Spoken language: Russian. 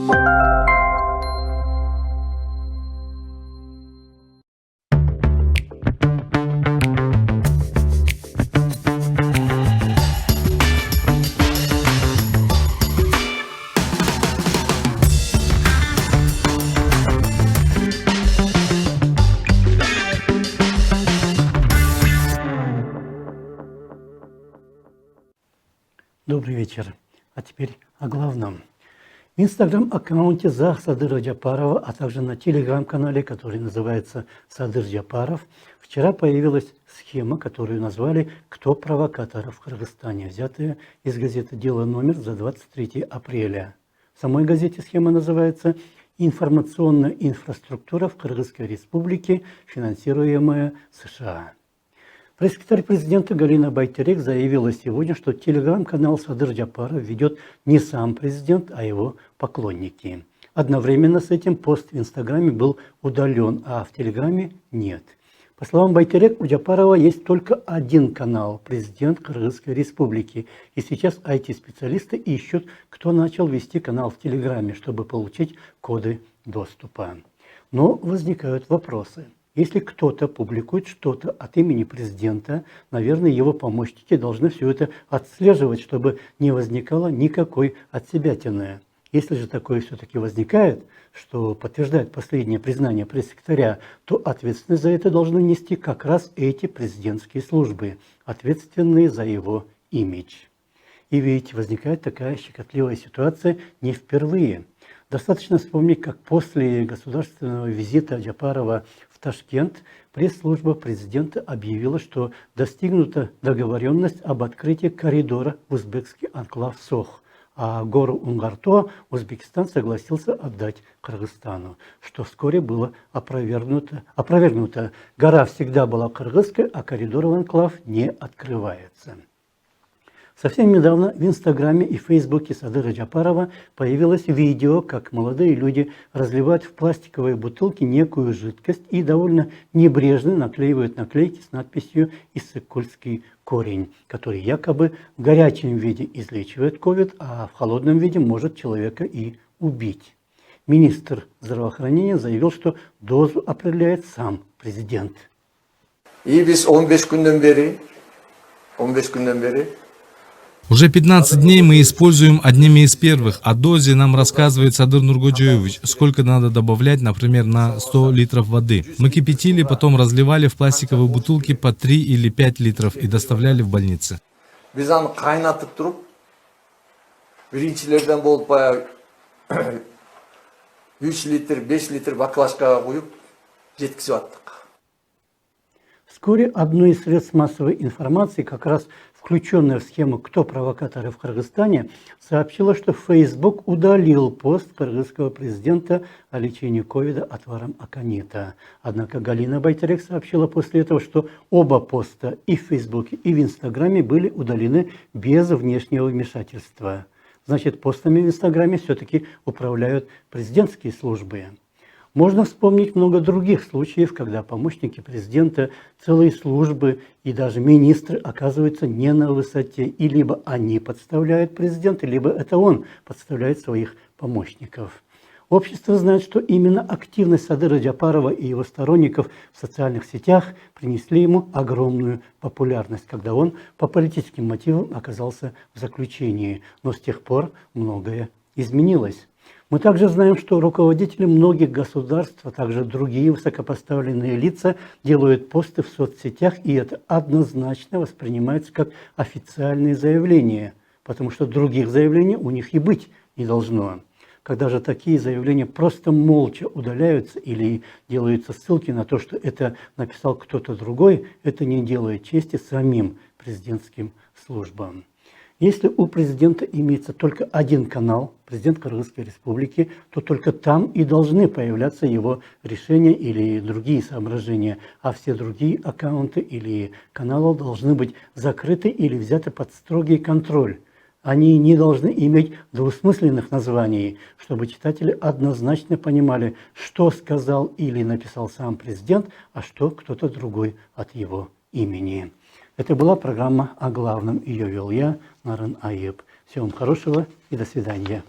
Добрый вечер. А теперь о главном. В инстаграм-аккаунте ЗАГС Садыра Джапарова, а также на телеграм-канале, который называется Садыр Джапаров, вчера появилась схема, которую назвали «Кто провокатор в Кыргызстане», взятая из газеты «Дело номер» за 23 апреля. В самой газете схема называется «Информационная инфраструктура в Кыргызской республике, финансируемая США». Пресс-секретарь президента Галина Байтерек заявила сегодня, что телеграм-канал Садыр Джапаров ведет не сам президент, а его поклонники. Одновременно с этим пост в Инстаграме был удален, а в Телеграме нет. По словам Байтерек, у Джапарова есть только один канал – президент Кыргызской республики. И сейчас IT-специалисты ищут, кто начал вести канал в Телеграме, чтобы получить коды доступа. Но возникают вопросы. Если кто-то публикует что-то от имени президента, наверное, его помощники должны все это отслеживать, чтобы не возникало никакой отсебятины. Если же такое все-таки возникает, что подтверждает последнее признание пресс-секретаря, то ответственность за это должны нести как раз эти президентские службы, ответственные за его имидж. И ведь возникает такая щекотливая ситуация не впервые. Достаточно вспомнить, как после государственного визита Джапарова в Ташкент пресс-служба президента объявила, что достигнута договоренность об открытии коридора в узбекский анклав Сох, а гору Унгарто Узбекистан согласился отдать Кыргызстану, что вскоре было опровергнуто. Гора всегда была кыргызской, а коридор в анклав не открывается. Совсем недавно в Инстаграме и Фейсбуке Садыра Джапарова появилось видео, как молодые люди разливают в пластиковые бутылки некую жидкость и довольно небрежно наклеивают наклейки с надписью «Иссык-Кульский корень», который якобы в горячем виде излечивает ковид, а в холодном виде может человека и убить. Министр здравоохранения заявил, что дозу определяет сам президент. И без 15 күндөн бери Уже 15 дней мы используем одними из первых. О дозе нам рассказывает Садыр Нургоджоевич, сколько надо добавлять, например, на 100 литров воды. Мы кипятили, потом разливали в пластиковые бутылки по 3 или 5 литров и доставляли в больницы. Biz аны кайнатып туруп, биринчилерден болуп баягы 3 литр, 5 литр баклажкага куюп жеткизип аттык. Вскоре одно из средств массовой информации, как раз включенная в схему «Кто провокаторы в Кыргызстане», сообщила, что Facebook удалил пост кыргызского президента о лечении ковида отваром аконита. Однако Галина Байтерек сообщила после этого, что оба поста и в Фейсбуке, и в Инстаграме были удалены без внешнего вмешательства. Значит, постами в Инстаграме все-таки управляют президентские службы. Можно вспомнить много других случаев, когда помощники президента, целые службы и даже министры оказываются не на высоте. И либо они подставляют президента, либо это он подставляет своих помощников. Общество знает, что именно активность Садыра Джапарова и его сторонников в социальных сетях принесли ему огромную популярность, когда он по политическим мотивам оказался в заключении. Но с тех пор многое изменилось. Мы также знаем, что руководители многих государств, а также другие высокопоставленные лица делают посты в соцсетях, и это однозначно воспринимается как официальные заявления, потому что других заявлений у них и быть не должно. Когда же такие заявления просто молча удаляются или делаются ссылки на то, что это написал кто-то другой, это не делает чести самим президентским службам. Если у президента имеется только один канал, президент Кыргызской республики, то только там и должны появляться его решения или другие соображения, а все другие аккаунты или каналы должны быть закрыты или взяты под строгий контроль. Они не должны иметь двусмысленных названий, чтобы читатели однозначно понимали, что сказал или написал сам президент, а что кто-то другой от его имени. Это была программа о главном. Ее вел я, Нарын Айып. Всего вам хорошего и до свидания.